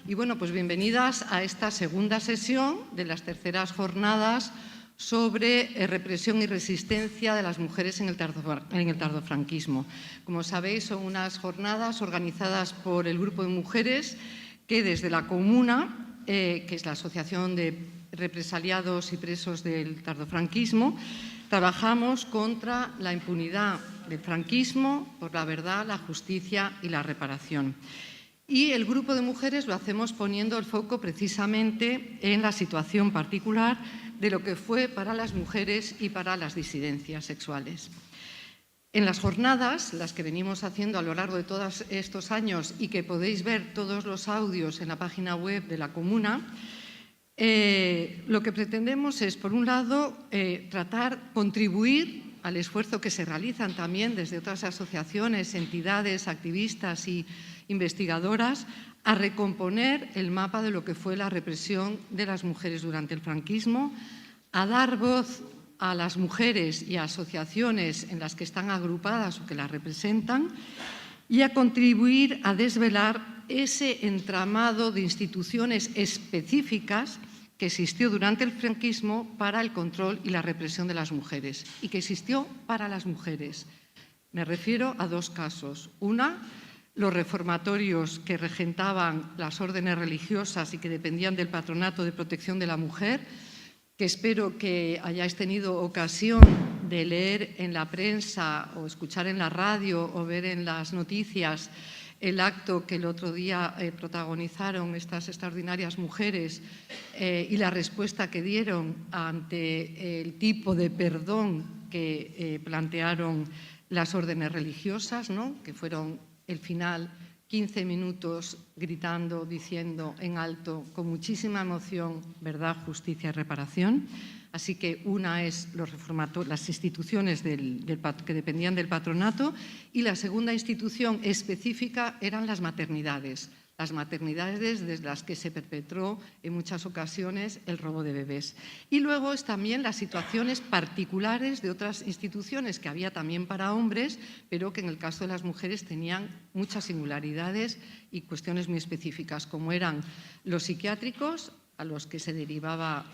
Y bueno, pues bienvenidas a esta segunda sesión de las terceras jornadas sobre represión y resistencia de las mujeres en el tardofranquismo. Como sabéis, son unas jornadas organizadas por el grupo de mujeres que desde la Comuna, que es la Asociación de Represaliados y Presos del Tardofranquismo, trabajamos contra la impunidad del franquismo, por la verdad, la justicia y la reparación. Y el grupo de mujeres lo hacemos poniendo el foco precisamente en la situación particular de lo que fue para las mujeres y para las disidencias sexuales. En las jornadas, las que venimos haciendo a lo largo de todos estos años y que podéis ver todos los audios en la página web de la Comuna, lo que pretendemos es, por un lado, contribuir al esfuerzo que se realizan también desde otras asociaciones, entidades, activistas y investigadoras, a recomponer el mapa de lo que fue la represión de las mujeres durante el franquismo, a dar voz a las mujeres y a asociaciones en las que están agrupadas o que las representan y a contribuir a desvelar ese entramado de instituciones específicas que existió durante el franquismo para el control y la represión de las mujeres y que existió para las mujeres. Me refiero a dos casos. Una, los reformatorios que regentaban las órdenes religiosas y que dependían del Patronato de Protección de la Mujer, que espero que hayáis tenido ocasión de leer en la prensa o escuchar en la radio o ver en las noticias el acto que el otro día protagonizaron estas extraordinarias mujeres y la respuesta que dieron ante el tipo de perdón que plantearon las órdenes religiosas, ¿no? Que fueron el final 15 minutos gritando, diciendo en alto, con muchísima emoción, verdad, justicia y reparación. Así que una es las instituciones que dependían del patronato y la segunda institución específica eran las maternidades desde las que se perpetró en muchas ocasiones el robo de bebés. Y luego es también las situaciones particulares de otras instituciones que había también para hombres, pero que en el caso de las mujeres tenían muchas singularidades y cuestiones muy específicas, como eran los psiquiátricos, a los que se derivaba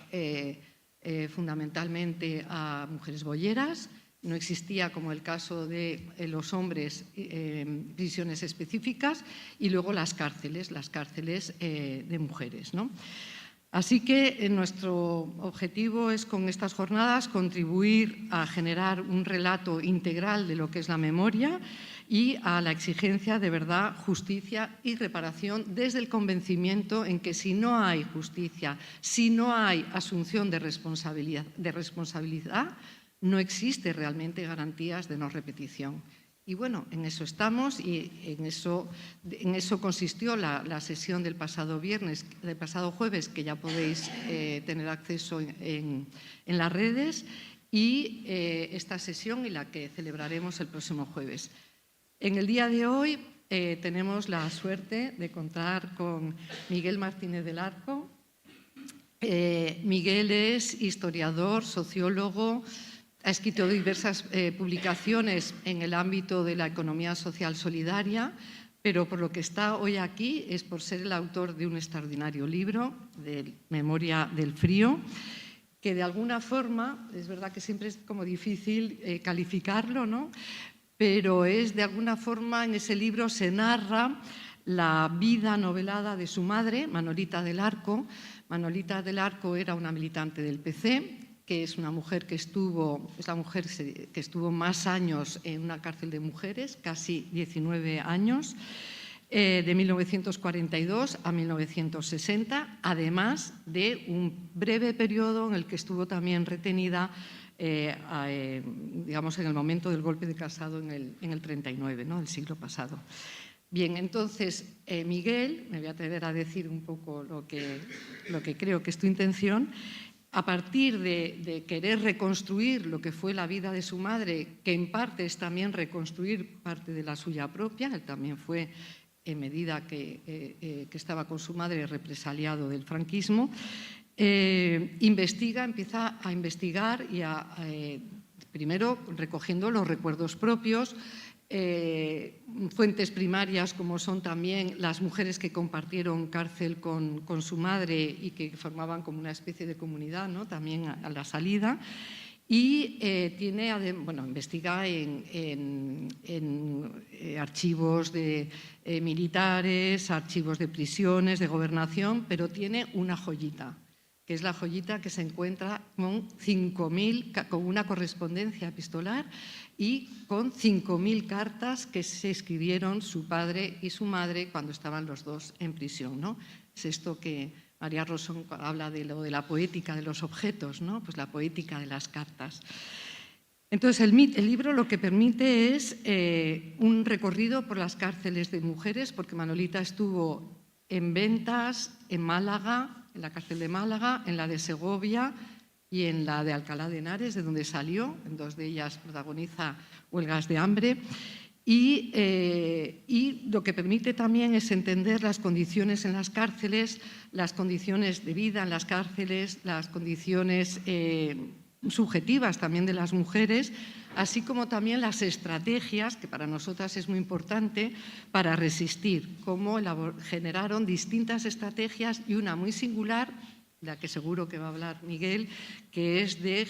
fundamentalmente a mujeres bolleras. No existía, como el caso de los hombres, prisiones específicas, y luego las cárceles de mujeres, ¿no? Así que nuestro objetivo es, con estas jornadas, contribuir a generar un relato integral de lo que es la memoria y a la exigencia de verdad, justicia y reparación desde el convencimiento en que si no hay justicia, si no hay asunción de responsabilidad, no existe realmente garantías de no repetición. Y bueno, en eso estamos y en eso consistió la sesión del pasado jueves, que ya podéis tener acceso en las redes, y esta sesión y la que celebraremos el próximo jueves. En el día de hoy tenemos la suerte de contar con Miguel Martínez del Arco. Miguel es historiador, sociólogo. Ha escrito diversas publicaciones en el ámbito de la economía social solidaria, pero por lo que está hoy aquí es por ser el autor de un extraordinario libro, de Memoria del Frío, que de alguna forma, es verdad que siempre es como difícil calificarlo, ¿no? Pero es de alguna forma, en ese libro se narra la vida novelada de su madre, Manolita del Arco. Manolita del Arco era una militante del PC, que es la mujer que estuvo más años en una cárcel de mujeres, casi 19 años, de 1942 a 1960, además de un breve periodo en el que estuvo también retenida, digamos, en el momento del golpe de Casado en el 39, ¿no?, del siglo pasado. Bien, entonces, Miguel, me voy a atrever a decir un poco lo que creo que es tu intención. A partir de querer reconstruir lo que fue la vida de su madre, que en parte es también reconstruir parte de la suya propia, él también fue, en medida que estaba con su madre, represaliado del franquismo, empieza a investigar y primero recogiendo los recuerdos propios, fuentes primarias como son también las mujeres que compartieron cárcel con su madre y que formaban como una especie de comunidad, ¿no? También a la salida. Y investiga en archivos de militares, archivos de prisiones, de gobernación, pero tiene una joyita, que es la joyita que se encuentra con 5.000, con una correspondencia epistolar y con 5.000 cartas que se escribieron su padre y su madre cuando estaban los dos en prisión, ¿no? Es esto que María Rosón habla de lo de la poética de los objetos, ¿no? Pues la poética de las cartas. Entonces, el libro lo que permite es un recorrido por las cárceles de mujeres, porque Manolita estuvo en Ventas, en Málaga, en la cárcel de Málaga, en la de Segovia y en la de Alcalá de Henares, de donde salió. En dos de ellas protagoniza huelgas de hambre. Y lo que permite también es entender las condiciones en las cárceles, las condiciones de vida en las cárceles, las condiciones subjetivas también de las mujeres, así como también las estrategias, que para nosotras es muy importante, para resistir, cómo generaron distintas estrategias y una muy singular, la que seguro que va a hablar Miguel, que es de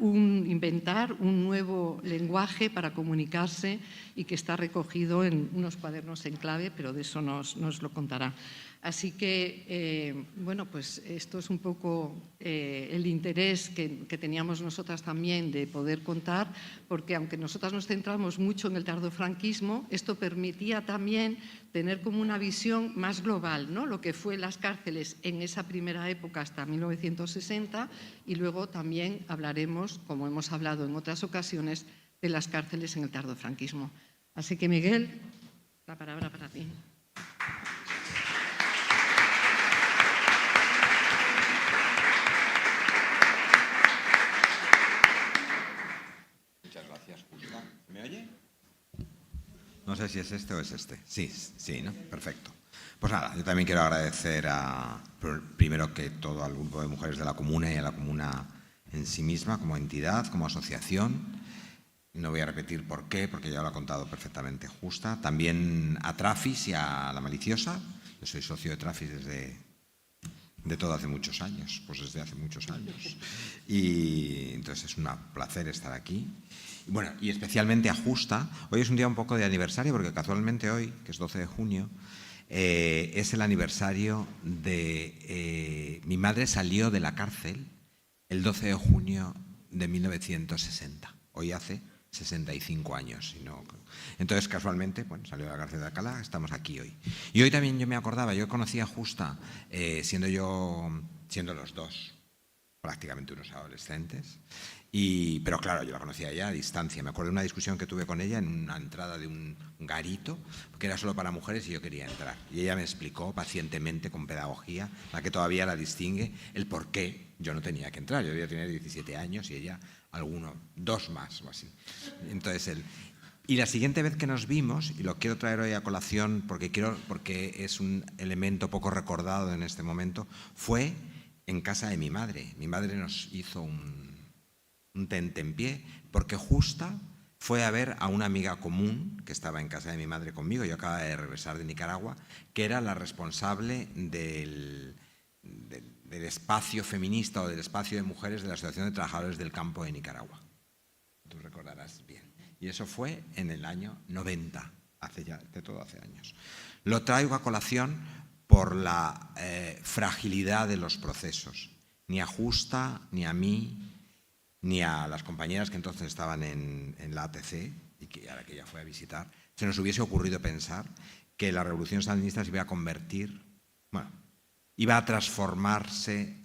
inventar un nuevo lenguaje para comunicarse y que está recogido en unos cuadernos en clave, pero de eso nos lo contará. Así que, pues esto es un poco el interés que teníamos nosotras también de poder contar, porque aunque nosotras nos centramos mucho en el tardofranquismo, esto permitía también tener como una visión más global, ¿no? Lo que fue las cárceles en esa primera época hasta 1960 y luego también hablaremos, como hemos hablado en otras ocasiones, de las cárceles en el tardofranquismo. Así que, Miguel, la palabra para ti. Muchas gracias, Julia. ¿Me oye? No sé si es este o es este. Sí, ¿no? Perfecto. Pues nada, yo también quiero agradecer primero que todo al grupo de mujeres de la Comuna y a la Comuna en sí misma, como entidad, como asociación. No voy a repetir por qué, porque ya lo ha contado perfectamente Justa. También a Trafis y a La Maliciosa. Yo soy socio de Trafis desde hace muchos años, pues desde hace muchos años. Y entonces es un placer estar aquí. Bueno, y especialmente a Justa. Hoy es un día un poco de aniversario, porque casualmente hoy, que es 12 de junio, es el aniversario de... mi madre salió de la cárcel el 12 de junio de 1960. Hoy hace 65 años. Entonces, casualmente, salió de la cárcel de Alcalá, estamos aquí hoy. Y hoy también yo me acordaba, yo conocí a Justa siendo los dos prácticamente unos adolescentes, pero claro, yo la conocía ya a distancia. Me acuerdo de una discusión que tuve con ella en una entrada de un garito, que era solo para mujeres y yo quería entrar. Y ella me explicó pacientemente, con pedagogía, la que todavía la distingue, el por qué yo no tenía que entrar. Yo debía tener 17 años y ella dos más o así. Entonces y la siguiente vez que nos vimos, y lo quiero traer hoy a colación porque es un elemento poco recordado en este momento, fue en casa de mi madre. Mi madre nos hizo un tentempié porque Justa fue a ver a una amiga común que estaba en casa de mi madre conmigo. Yo acababa de regresar de Nicaragua, que era la responsable del espacio feminista o del espacio de mujeres de la Asociación de Trabajadores del Campo de Nicaragua. Tú recordarás bien. Y eso fue en el año 90, hace años. Lo traigo a colación por la fragilidad de los procesos. Ni a Justa, ni a mí, ni a las compañeras que entonces estaban en la ATC y que ahora que ella fue a visitar, se nos hubiese ocurrido pensar que la revolución sandinista se iba a convertir, iba a transformarse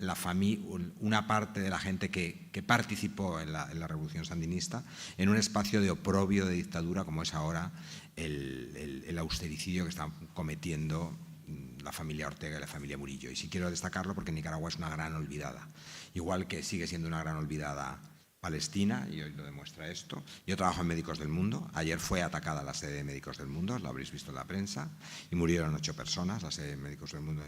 una parte de la gente que participó en la revolución sandinista en un espacio de oprobio, de dictadura, como es ahora el austericidio que están cometiendo la familia Ortega y la familia Murillo. Y sí quiero destacarlo porque Nicaragua es una gran olvidada, igual que sigue siendo una gran olvidada Palestina, y hoy lo demuestra esto. Yo trabajo en Médicos del Mundo. Ayer fue atacada la sede de Médicos del Mundo, lo habréis visto en la prensa, y murieron 8 personas, la sede de Médicos del Mundo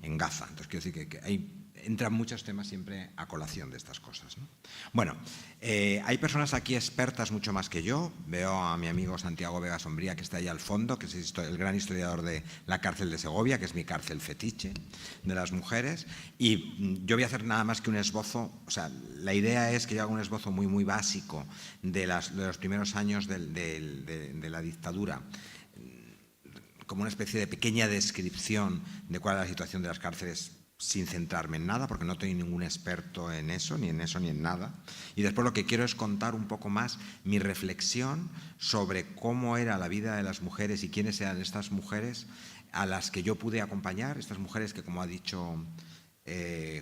en Gaza. Entonces quiero decir que hay entran muchos temas siempre a colación de estas cosas, ¿no? Bueno, hay personas aquí expertas mucho más que yo. Veo a mi amigo Santiago Vega Sombría, que está ahí al fondo, que es el gran historiador de la cárcel de Segovia, que es mi cárcel fetiche de las mujeres. Y yo voy a hacer nada más que un esbozo. O sea, la idea es que yo haga un esbozo muy, muy básico de los primeros años de la dictadura, como una especie de pequeña descripción de cuál es la situación de las cárceles, sin centrarme en nada, porque no soy ningún experto en eso, ni en nada. Y después lo que quiero es contar un poco más mi reflexión sobre cómo era la vida de las mujeres y quiénes eran estas mujeres a las que yo pude acompañar, estas mujeres que, como ha dicho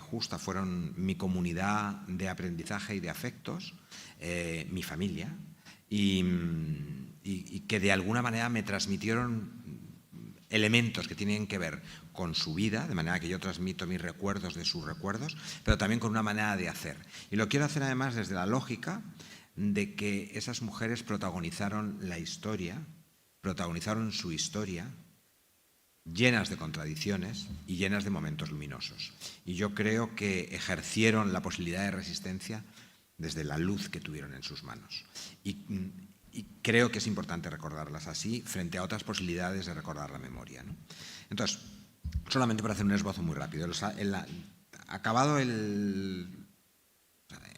Justa, fueron mi comunidad de aprendizaje y de afectos, mi familia, y que de alguna manera me transmitieron elementos que tienen que ver con su vida, de manera que yo transmito mis recuerdos de sus recuerdos, pero también con una manera de hacer. Y lo quiero hacer además desde la lógica de que esas mujeres protagonizaron la historia, protagonizaron su historia, llenas de contradicciones y llenas de momentos luminosos. Y yo creo que ejercieron la posibilidad de resistencia desde la luz que tuvieron en sus manos. Y creo que es importante recordarlas así frente a otras posibilidades de recordar la memoria, ¿no? Entonces, solamente para hacer un esbozo muy rápido.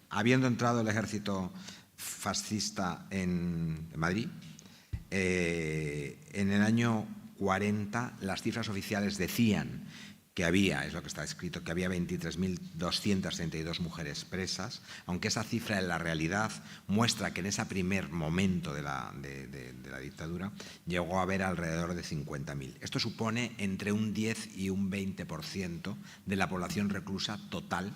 Habiendo entrado el ejército fascista en Madrid, en el año 40 las cifras oficiales decían que había, es lo que está escrito, que había 23.232 mujeres presas, aunque esa cifra en la realidad muestra que en ese primer momento de la dictadura llegó a haber alrededor de 50.000. Esto supone entre un 10 y un 20% de la población reclusa total,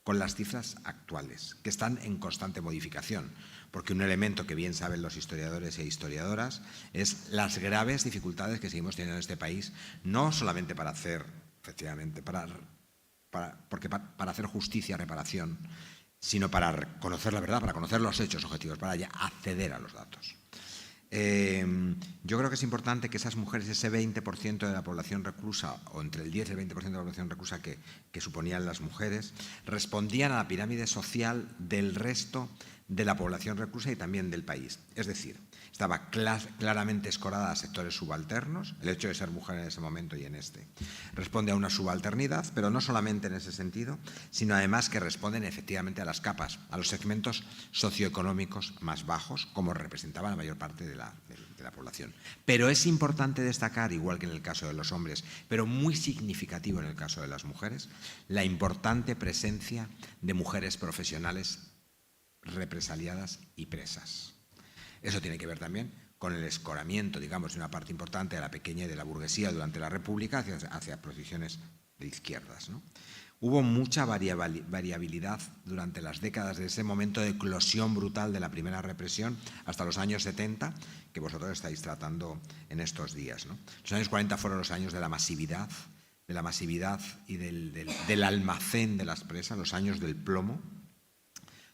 con las cifras actuales, que están en constante modificación, porque un elemento que bien saben los historiadores e historiadoras es las graves dificultades que seguimos teniendo en este país, no solamente para hacer, efectivamente, para hacer justicia, reparación, sino para conocer la verdad, para conocer los hechos objetivos, para ya acceder a los datos. Yo creo que es importante que esas mujeres, ese 20% de la población reclusa, o entre el 10 y el 20% de la población reclusa que suponían las mujeres, respondían a la pirámide social del resto de la población reclusa y también del país. Es decir, estaba claramente escorada a sectores subalternos, el hecho de ser mujer en ese momento y en este. Responde a una subalternidad, pero no solamente en ese sentido, sino además que responden efectivamente a las capas, a los segmentos socioeconómicos más bajos, como representaba la mayor parte de la población. Pero es importante destacar, igual que en el caso de los hombres, pero muy significativo en el caso de las mujeres, la importante presencia de mujeres profesionales represaliadas y presas. Eso tiene que ver también con el escoramiento, digamos, de una parte importante de la pequeña y de la burguesía durante la República hacia posiciones de izquierdas, ¿no? Hubo mucha variabilidad durante las décadas de ese momento de eclosión brutal de la primera represión hasta los años 70, que vosotros estáis tratando en estos días, ¿no? Los años 40 fueron los años de la masividad y del almacén de las presas, los años del plomo.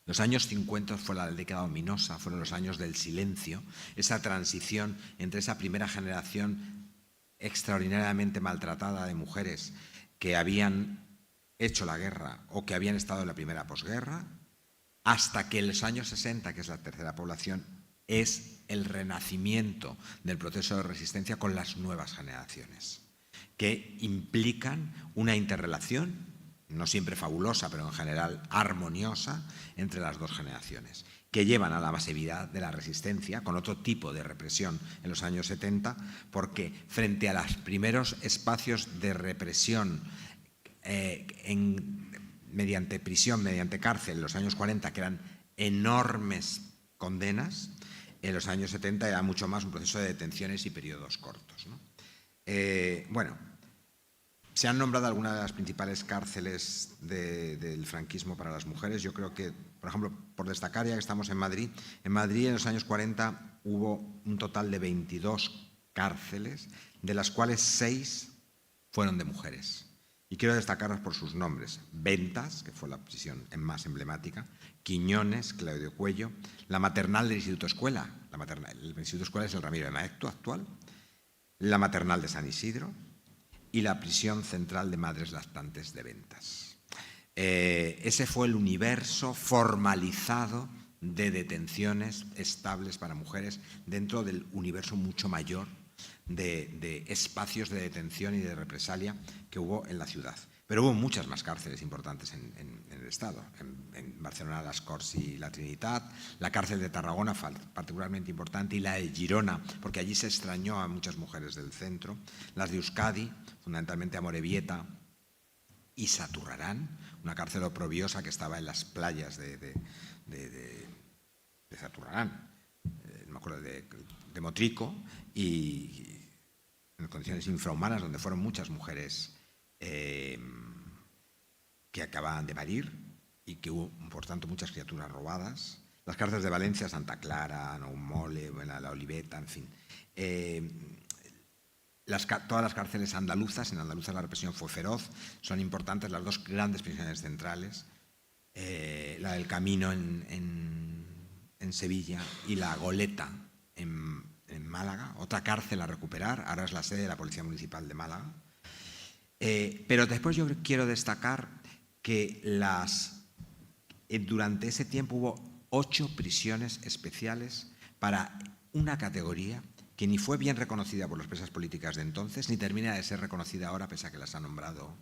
Los años 50 fue la década ominosa, fueron los años del silencio, esa transición entre esa primera generación extraordinariamente maltratada de mujeres que habían hecho la guerra o que habían estado en la primera posguerra, hasta que en los años 60, que es la tercera población, es el renacimiento del proceso de resistencia con las nuevas generaciones, que implican una interrelación, no siempre fabulosa, pero en general armoniosa, entre las dos generaciones, que llevan a la masividad de la resistencia, con otro tipo de represión en los años 70, porque frente a los primeros espacios de represión mediante prisión, mediante cárcel, en los años 40, que eran enormes condenas, en los años 70 era mucho más un proceso de detenciones y periodos cortos, ¿no? Bueno, se han nombrado algunas de las principales cárceles del franquismo para las mujeres. Yo creo que, por ejemplo, por destacar, ya que estamos en Madrid en los años 40 hubo un total de 22 cárceles, de las cuales 6 fueron de mujeres. Y quiero destacarlas por sus nombres: Ventas, que fue la prisión más emblemática; Quiñones, Claudio Cuello; la maternal del Instituto Escuela. El Instituto Escuela es el Ramiro de Maeztu actual; la maternal de San Isidro; y la prisión central de madres lactantes de Ventas. ese fue el universo formalizado de detenciones estables para mujeres dentro del universo mucho mayor de espacios de detención y de represalia que hubo en la ciudad. Pero hubo muchas más cárceles importantes en el Estado. En Barcelona, las Corts y la Trinitat, la cárcel de Tarragona, particularmente importante, y la de Girona, porque allí se extrañó a muchas mujeres del centro, las de Euskadi, fundamentalmente a Amorebieta, y Saturrarán, una cárcel oprobiosa que estaba en las playas de Saturrarán, me acuerdo de Motrico, y en condiciones infrahumanas, donde fueron muchas mujeres que acababan de parir y que hubo, por tanto, muchas criaturas robadas. Las cárceles de Valencia, Santa Clara, Noumole, La Oliveta, en fin. Todas las cárceles andaluzas, en Andalucía la represión fue feroz, son importantes las dos grandes prisiones centrales, la del Camino en Sevilla y la Goleta en Málaga, otra cárcel a recuperar, ahora es la sede de la Policía Municipal de Málaga. Pero después yo quiero destacar que durante ese tiempo hubo 8 prisiones especiales para una categoría que ni fue bien reconocida por las presas políticas de entonces, ni termina de ser reconocida ahora, pese a que las ha nombrado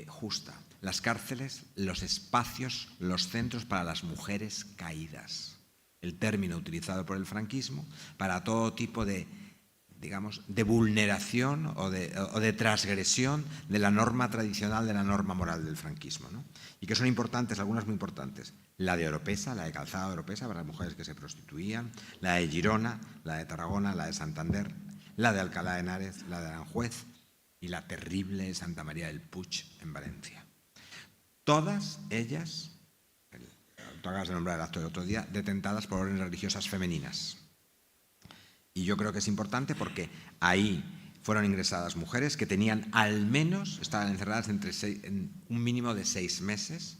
justa. Las cárceles, los espacios, los centros para las mujeres caídas. El término utilizado por el franquismo para todo tipo de, digamos, de vulneración o de transgresión de la norma tradicional, de la norma moral del franquismo, ¿no? Y que son importantes, algunas muy importantes. La de Oropesa, la de Calzada de Oropesa, para las mujeres que se prostituían, la de Girona, la de Tarragona, la de Santander, la de Alcalá de Henares, la de Aranjuez y la terrible Santa María del Puig en Valencia. Todas ellas, tú acabas de nombrar el acto del otro día, detentadas por órdenes religiosas femeninas. Y yo creo que es importante porque ahí fueron ingresadas mujeres que tenían al menos, estaban encerradas en un mínimo de 6 meses,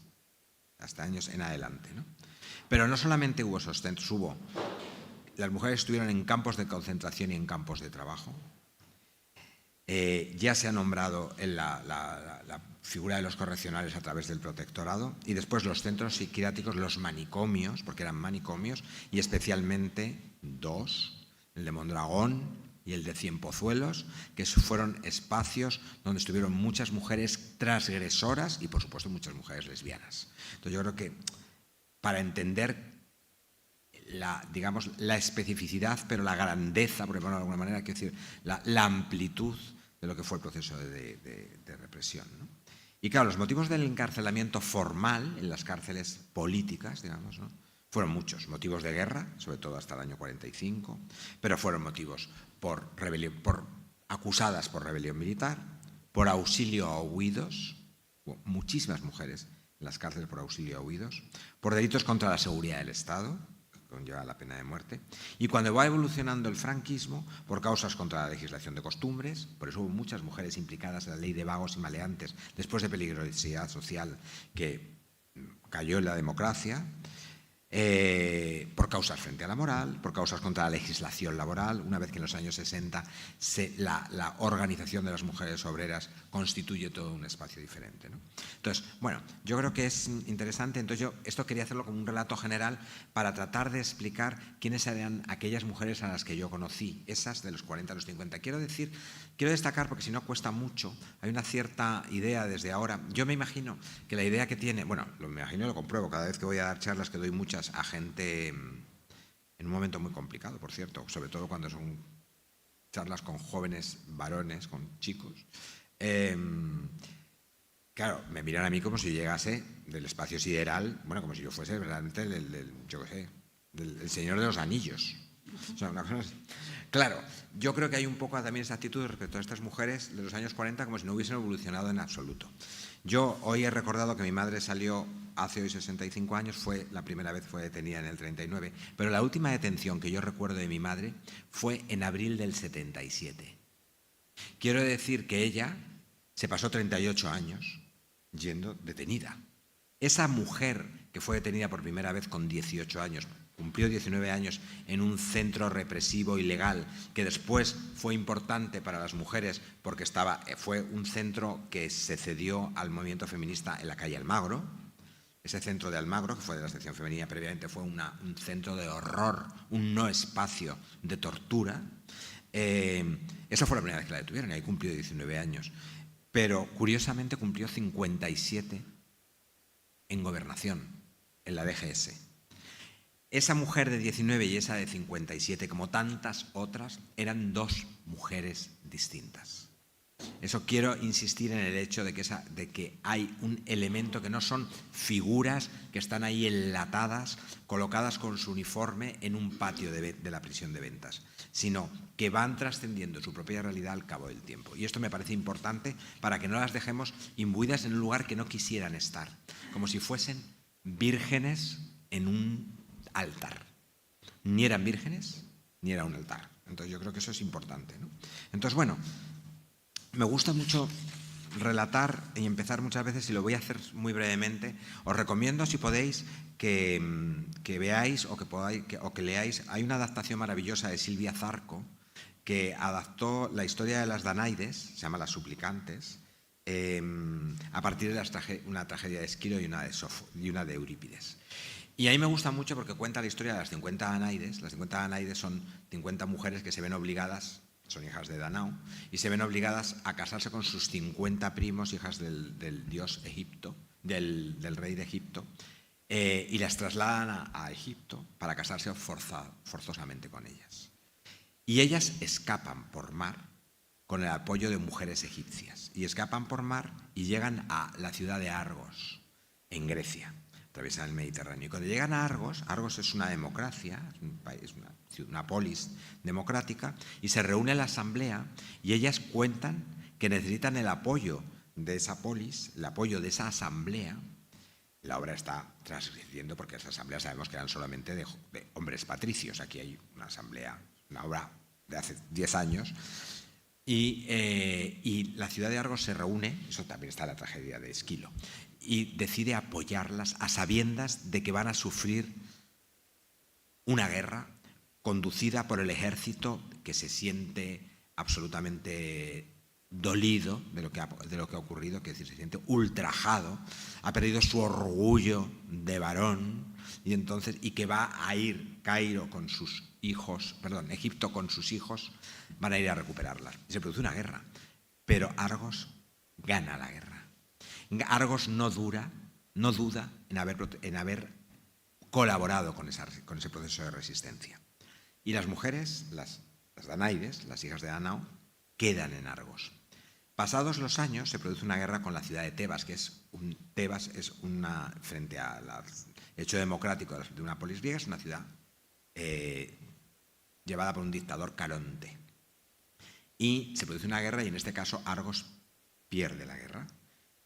hasta años en adelante, ¿no? Pero no solamente hubo esos centros, las mujeres estuvieron en campos de concentración y en campos de trabajo. Ya se ha nombrado la figura de los correccionales a través del protectorado, y después los centros psiquiátricos, los manicomios, porque eran manicomios, y especialmente 2, el de Mondragón y el de Cienpozuelos, que fueron espacios donde estuvieron muchas mujeres transgresoras y, por supuesto, muchas mujeres lesbianas. Entonces, yo creo que para entender la especificidad, pero la grandeza, por ejemplo, de alguna manera, quiero decir, la amplitud de lo que fue el proceso de represión, ¿no? Y claro, los motivos del encarcelamiento formal en las cárceles políticas, digamos, ¿no?, fueron muchos. Motivos de guerra, sobre todo hasta el año 45, pero fueron motivos por rebelión, acusadas por rebelión militar, por auxilio a huidos, muchísimas mujeres en las cárceles por auxilio a huidos, por delitos contra la seguridad del Estado, que conlleva la pena de muerte, y cuando va evolucionando el franquismo, por causas contra la legislación de costumbres. Por eso hubo muchas mujeres implicadas en la ley de vagos y maleantes, después de peligrosidad social que cayó en la democracia, por causas frente a la moral, por causas contra la legislación laboral, una vez que en los años 60 la organización de las mujeres obreras constituye todo un espacio diferente, ¿no? Entonces, bueno, yo creo que es interesante. Entonces, esto quería hacerlo como un relato general para tratar de explicar quiénes eran aquellas mujeres a las que yo conocí, esas de los 40 a los 50. Quiero destacar, porque si no cuesta mucho, hay una cierta idea desde ahora. Yo me imagino que la idea que tiene, bueno, me imagino y lo compruebo cada vez que voy a dar charlas, que doy muchas a gente en un momento muy complicado, por cierto, sobre todo cuando son charlas con jóvenes varones, con chicos. Claro, me miran a mí como si llegase del espacio sideral, bueno, como si yo fuese realmente del Señor de los Anillos. O sea, una cosa así. Claro, yo creo que hay un poco también esa actitud respecto a estas mujeres de los años 40 como si no hubiesen evolucionado en absoluto. Yo hoy he recordado que mi madre salió hace hoy 65 años, la primera vez fue detenida en el 39, pero la última detención que yo recuerdo de mi madre fue en abril del 77. Quiero decir que ella se pasó 38 años yendo detenida. Esa mujer que fue detenida por primera vez con 18 años, cumplió 19 años en un centro represivo ilegal que después fue importante para las mujeres porque fue un centro que se cedió al movimiento feminista en la calle Almagro. Ese centro de Almagro, que fue de la sección femenina previamente, fue un centro de horror, un no espacio de tortura. Esa fue la primera vez que la detuvieron y ahí cumplió 19 años. Pero curiosamente cumplió 57 en gobernación, en la DGS. Esa mujer de 19 y esa de 57, como tantas otras, eran dos mujeres distintas. Eso quiero insistir en el hecho de que hay un elemento que no son figuras que están ahí enlatadas, colocadas con su uniforme en un patio de la prisión de Ventas, sino que van trascendiendo su propia realidad al cabo del tiempo. Y esto me parece importante para que no las dejemos imbuidas en un lugar que no quisieran estar, como si fuesen vírgenes en un altar. Ni eran vírgenes, ni era un altar. Entonces yo creo que eso es importante, ¿no? Entonces, bueno, me gusta mucho relatar y empezar muchas veces, y lo voy a hacer muy brevemente. Os recomiendo, si podéis, que veáis o que leáis. Hay una adaptación maravillosa de Silvia Zarco que adaptó la historia de las Danaides, se llama Las Suplicantes, a partir de una tragedia de Esquilo y una de Eurípides. Y a mí me gusta mucho porque cuenta la historia de las 50 Danaides. Las 50 Danaides son 50 mujeres que se ven obligadas, son hijas de Danao, y se ven obligadas a casarse con sus 50 primos, hijas del dios Egipto, del rey de Egipto, y las trasladan a Egipto para casarse forzosamente con ellas. Y ellas escapan por mar con el apoyo de mujeres egipcias. Y escapan por mar y llegan a la ciudad de Argos, en Grecia. Atraviesan el Mediterráneo. Y cuando llegan a Argos, Argos es una democracia, es un país, una polis democrática, y se reúne la asamblea y ellas cuentan que necesitan el apoyo de esa polis, el apoyo de esa asamblea. La obra está transcribiendo porque esa asamblea sabemos que eran solamente de hombres patricios. Aquí hay una asamblea, una obra de hace 10 años. Y la ciudad de Argos se reúne, eso también está en la tragedia de Esquilo, y decide apoyarlas a sabiendas de que van a sufrir una guerra conducida por el ejército que se siente absolutamente dolido de lo que ha ocurrido, que es decir, se siente ultrajado, ha perdido su orgullo de varón y que va a ir Egipto con sus hijos, van a ir a recuperarlas. Y se produce una guerra, pero Argos gana la guerra. Argos no duda en haber colaborado con ese proceso de resistencia. Y las mujeres, las Danaides, las hijas de Danao, quedan en Argos. Pasados los años se produce una guerra con la ciudad de Tebas, frente al hecho democrático de una polis griega, es una ciudad llevada por un dictador, Caronte. Y se produce una guerra y en este caso Argos pierde la guerra.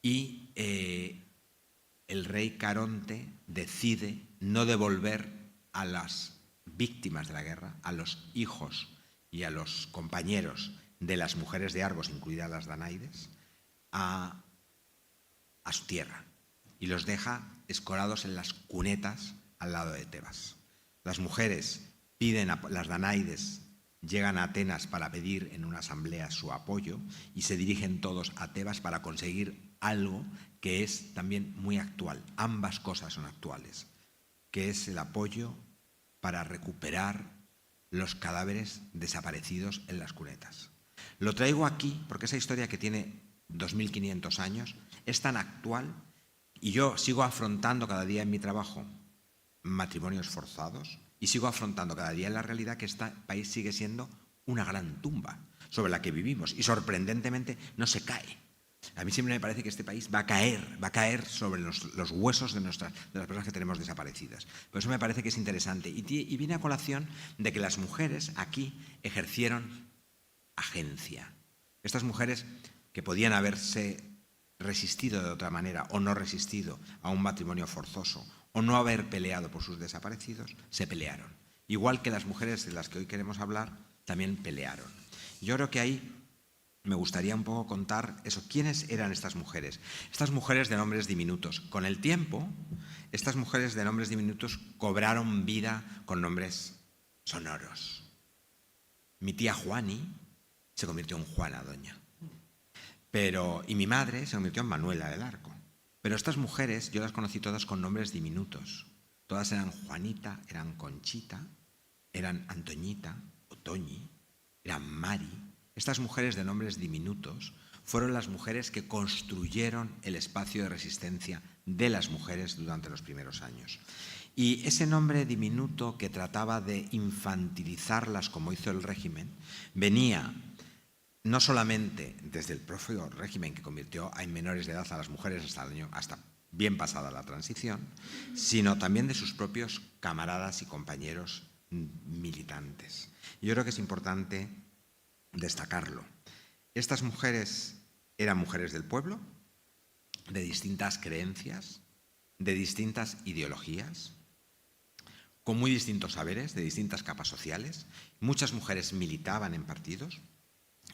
Y el rey Caronte decide no devolver a las víctimas de la guerra, a los hijos y a los compañeros de las mujeres de Argos, incluidas las Danaides, a su tierra y los deja escorados en las cunetas al lado de Tebas. Las mujeres las Danaides llegan a Atenas para pedir en una asamblea su apoyo y se dirigen todos a Tebas para conseguir algo que es también muy actual. Ambas cosas son actuales, que es el apoyo para recuperar los cadáveres desaparecidos en las cunetas. Lo traigo aquí porque esa historia, que tiene 2500 años, es tan actual y yo sigo afrontando cada día en mi trabajo matrimonios forzados y sigo afrontando cada día en la realidad que este país sigue siendo una gran tumba sobre la que vivimos y sorprendentemente no se cae. A mí siempre me parece que este país va a caer sobre los huesos de las personas que tenemos desaparecidas. Por eso me parece que es interesante. Y viene a colación de que las mujeres aquí ejercieron agencia. Estas mujeres que podían haberse resistido de otra manera o no resistido a un matrimonio forzoso o no haber peleado por sus desaparecidos, se pelearon. Igual que las mujeres de las que hoy queremos hablar también pelearon. Yo creo que ahí me gustaría un poco contar eso. ¿Quiénes eran estas mujeres? Estas mujeres de nombres diminutos. Con el tiempo, estas mujeres de nombres diminutos cobraron vida con nombres sonoros. Mi tía Juani se convirtió en Juana Doña. Y mi madre se convirtió en Manuela del Arco. Pero estas mujeres yo las conocí todas con nombres diminutos. Todas eran Juanita, eran Conchita, eran Antoñita, o Toñi, eran Mari. Estas mujeres de nombres diminutos fueron las mujeres que construyeron el espacio de resistencia de las mujeres durante los primeros años. Y ese nombre diminuto que trataba de infantilizarlas como hizo el régimen, venía no solamente desde el propio régimen que convirtió en menores de edad a las mujeres hasta bien pasada la transición, sino también de sus propios camaradas y compañeros militantes. Y yo creo que es importante destacarlo. Estas mujeres eran mujeres del pueblo, de distintas creencias, de distintas ideologías, con muy distintos saberes, de distintas capas sociales. Muchas mujeres militaban en partidos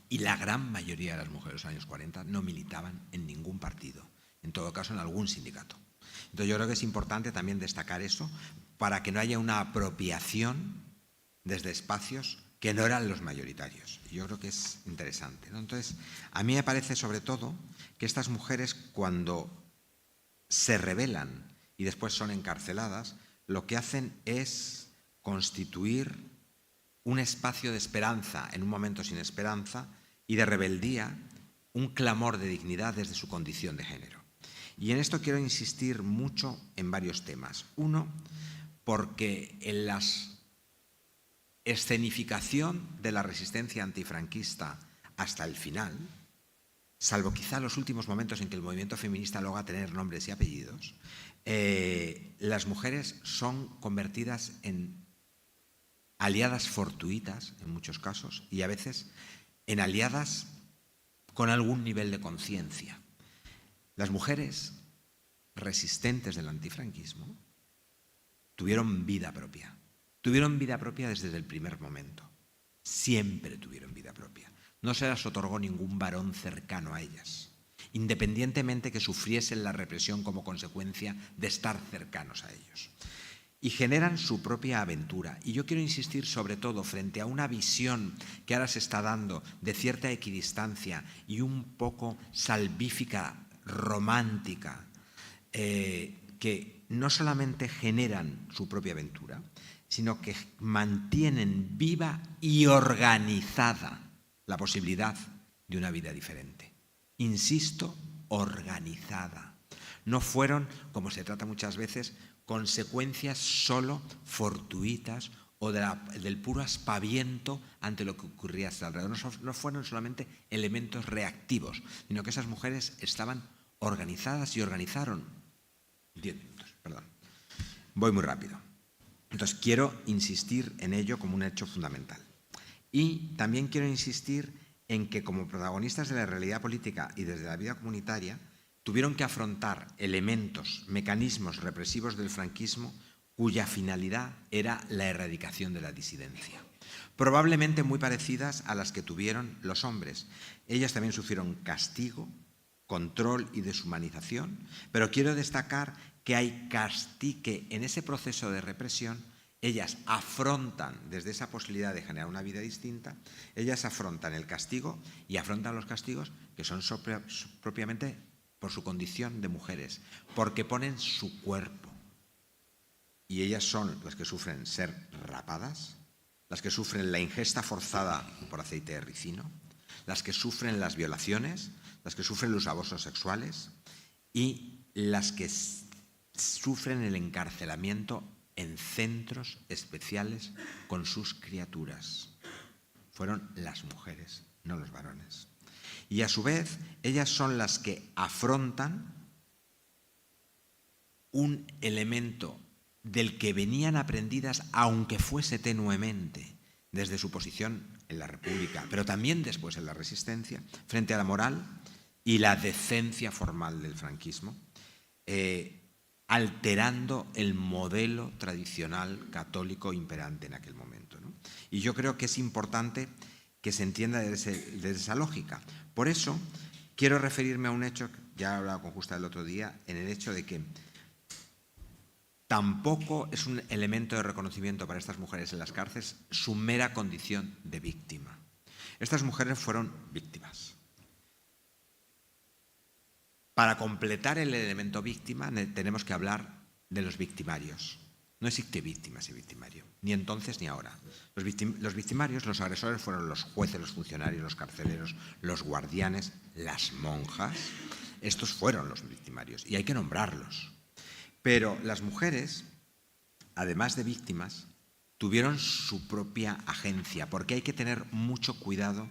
y la gran mayoría de las mujeres de los años 40 no militaban en ningún partido, en todo caso en algún sindicato. Entonces yo creo que es importante también destacar eso para que no haya una apropiación desde espacios que no eran los mayoritarios. Yo creo que es interesante, ¿no? Entonces, a mí me parece sobre todo que estas mujeres, cuando se rebelan y después son encarceladas, lo que hacen es constituir un espacio de esperanza en un momento sin esperanza y de rebeldía, un clamor de dignidad desde su condición de género. Y en esto quiero insistir mucho en varios temas. Uno, porque en la escenificación de la resistencia antifranquista hasta el final, salvo quizá los últimos momentos en que el movimiento feminista logra tener nombres y apellidos, las mujeres son convertidas en aliadas fortuitas, en muchos casos, y a veces en aliadas con algún nivel de conciencia. Las mujeres resistentes del antifranquismo tuvieron vida propia. Tuvieron vida propia desde el primer momento. Siempre tuvieron vida propia. No se las otorgó ningún varón cercano a ellas, independientemente que sufriesen la represión como consecuencia de estar cercanos a ellos. Y generan su propia aventura. Y yo quiero insistir sobre todo frente a una visión que ahora se está dando de cierta equidistancia y un poco salvífica, romántica, que no solamente generan su propia aventura, sino que mantienen viva y organizada la posibilidad de una vida diferente. Insisto, organizada. No fueron, como se trata muchas veces, consecuencias solo fortuitas o del puro aspaviento ante lo que ocurría a su alrededor. No fueron solamente elementos reactivos, sino que esas mujeres estaban organizadas y organizaron. 10 minutos, perdón. Voy muy rápido. Entonces, quiero insistir en ello como un hecho fundamental. Y también quiero insistir en que como protagonistas de la realidad política y desde la vida comunitaria, tuvieron que afrontar elementos, mecanismos represivos del franquismo cuya finalidad era la erradicación de la disidencia. Probablemente muy parecidas a las que tuvieron los hombres. Ellas también sufrieron castigo, control y deshumanización, pero quiero destacar que en ese proceso de represión ellas afrontan, desde esa posibilidad de generar una vida distinta, ellas afrontan el castigo y afrontan los castigos que son propiamente por su condición de mujeres, porque ponen su cuerpo. Y ellas son las que sufren ser rapadas, las que sufren la ingesta forzada por aceite de ricino, las que sufren las violaciones, las que sufren los abusos sexuales y las que sufren el encarcelamiento en centros especiales con sus criaturas. Fueron las mujeres, no los varones. Y a su vez, ellas son las que afrontan un elemento del que venían aprendidas, aunque fuese tenuemente, desde su posición en la República, pero también después en la Resistencia, frente a la moral y la decencia formal del franquismo, alterando el modelo tradicional católico imperante en aquel momento, ¿no? Y yo creo que es importante que se entienda desde esa lógica. Por eso quiero referirme a un hecho, ya he hablado con Justa el otro día, en el hecho de que tampoco es un elemento de reconocimiento para estas mujeres en las cárceles su mera condición de víctima. Estas mujeres fueron víctimas. Para completar el elemento víctima tenemos que hablar de los victimarios. No existe víctimas y victimario, ni entonces ni ahora. Los victimarios, los agresores, fueron los jueces, los funcionarios, los carceleros, los guardianes, las monjas. Estos fueron los victimarios y hay que nombrarlos. Pero las mujeres, además de víctimas, tuvieron su propia agencia, porque hay que tener mucho cuidado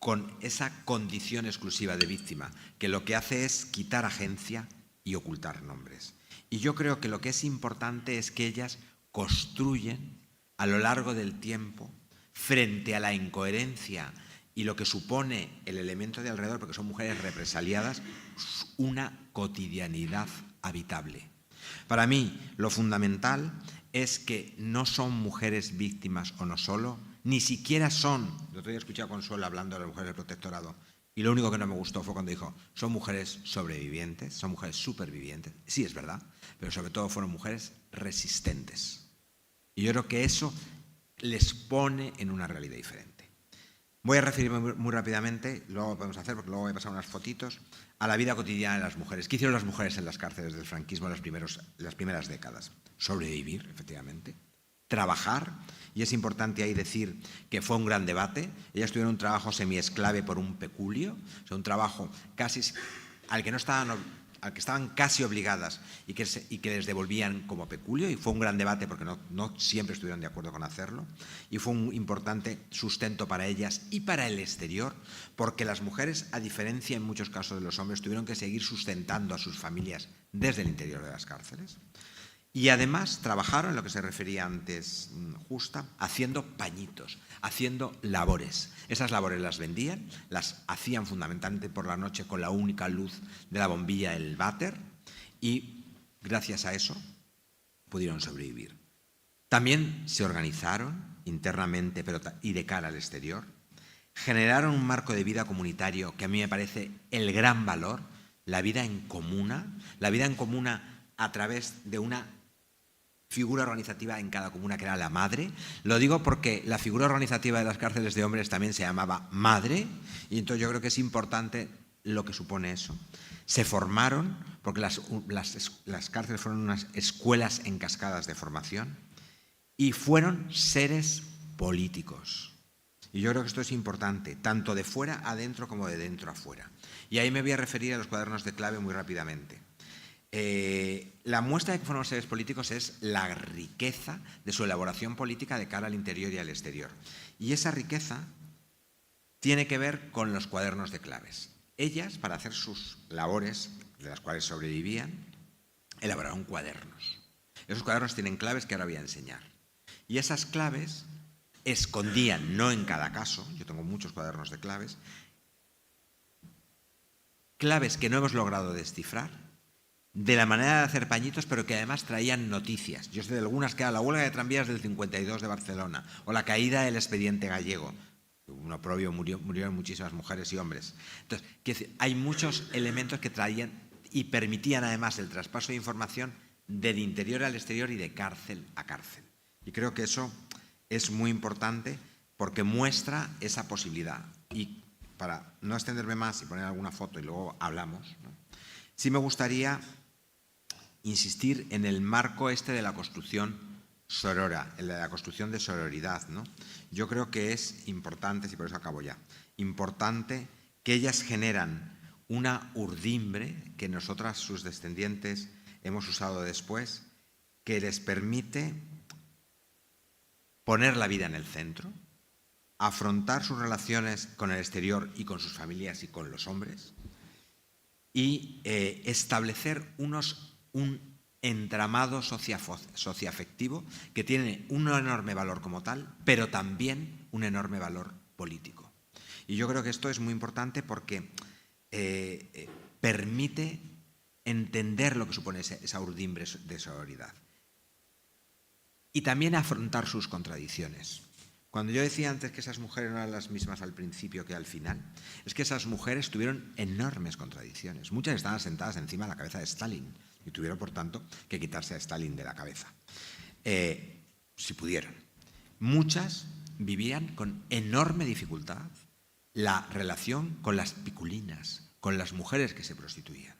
con esa condición exclusiva de víctima, que lo que hace es quitar agencia y ocultar nombres. Y yo creo que lo que es importante es que ellas construyen a lo largo del tiempo, frente a la incoherencia y lo que supone el elemento de alrededor, porque son mujeres represaliadas, una cotidianidad habitable. Para mí, lo fundamental es que no son mujeres víctimas o no solo, ni siquiera son, el otro día he escuchado a Consuelo hablando de las mujeres del protectorado, y lo único que no me gustó fue cuando dijo, son mujeres sobrevivientes, son mujeres supervivientes. Sí, es verdad, pero sobre todo fueron mujeres resistentes. Y yo creo que eso les pone en una realidad diferente. Voy a referirme muy rápidamente, luego lo podemos hacer porque luego voy a pasar unas fotitos, a la vida cotidiana de las mujeres. ¿Qué hicieron las mujeres en las cárceles del franquismo en las primeras décadas? Sobrevivir, efectivamente. Trabajar, y es importante ahí decir que fue un gran debate. Ellas tuvieron un trabajo semiesclave por un peculio, o sea, un trabajo casi al que estaban casi obligadas y que les devolvían como peculio, y fue un gran debate porque no siempre estuvieron de acuerdo con hacerlo, y fue un importante sustento para ellas y para el exterior, porque las mujeres, a diferencia en muchos casos de los hombres, tuvieron que seguir sustentando a sus familias desde el interior de las cárceles. Y además trabajaron, en lo que se refería antes Justa, haciendo pañitos, haciendo labores. Esas labores las vendían, las hacían fundamentalmente por la noche con la única luz de la bombilla del váter, y gracias a eso pudieron sobrevivir. También se organizaron internamente y de cara al exterior, generaron un marco de vida comunitario que a mí me parece el gran valor, la vida en comuna a través de una figura organizativa en cada comuna, que era la madre. Lo digo porque la figura organizativa de las cárceles de hombres también se llamaba madre, y entonces yo creo que es importante lo que supone eso. Se formaron, porque las cárceles fueron unas escuelas en cascadas de formación, y fueron seres políticos. Y yo creo que esto es importante, tanto de fuera adentro como de dentro afuera. Y ahí me voy a referir a los cuadernos de clave muy rápidamente. La muestra de que fueron seres políticos es la riqueza de su elaboración política de cara al interior y al exterior. Y esa riqueza tiene que ver con los cuadernos de claves. Ellas, para hacer sus labores, de las cuales sobrevivían, elaboraron cuadernos. Esos cuadernos tienen claves que ahora voy a enseñar. Y esas claves escondían, no en cada caso, yo tengo muchos cuadernos de claves que no hemos logrado descifrar, de la manera de hacer pañitos, pero que además traían noticias. Yo sé de algunas que era la huelga de tranvías del 52 de Barcelona, o la caída del expediente gallego. Un oprobio, murieron muchísimas mujeres y hombres. Entonces, hay muchos elementos que traían y permitían además el traspaso de información del interior al exterior y de cárcel a cárcel. Y creo que eso es muy importante porque muestra esa posibilidad. Y para no extenderme más y poner alguna foto y luego hablamos, ¿no? Sí me gustaría insistir en el marco de la construcción sorora, en la construcción de sororidad, ¿no? Yo creo que es importante, y por eso acabo ya, importante que ellas generan una urdimbre que nosotras, sus descendientes, hemos usado después, que les permite poner la vida en el centro, afrontar sus relaciones con el exterior y con sus familias y con los hombres, y establecer un entramado socioafectivo que tiene un enorme valor como tal, pero también un enorme valor político. Y yo creo que esto es muy importante porque permite entender lo que supone esa urdimbre de sororidad. Y también afrontar sus contradicciones. Cuando yo decía antes que esas mujeres no eran las mismas al principio que al final, es que esas mujeres tuvieron enormes contradicciones. Muchas estaban sentadas encima de la cabeza de Stalin y tuvieron, por tanto, que quitarse a Stalin de la cabeza, si pudieron. Muchas vivían con enorme dificultad la relación con las piculinas, con las mujeres que se prostituían.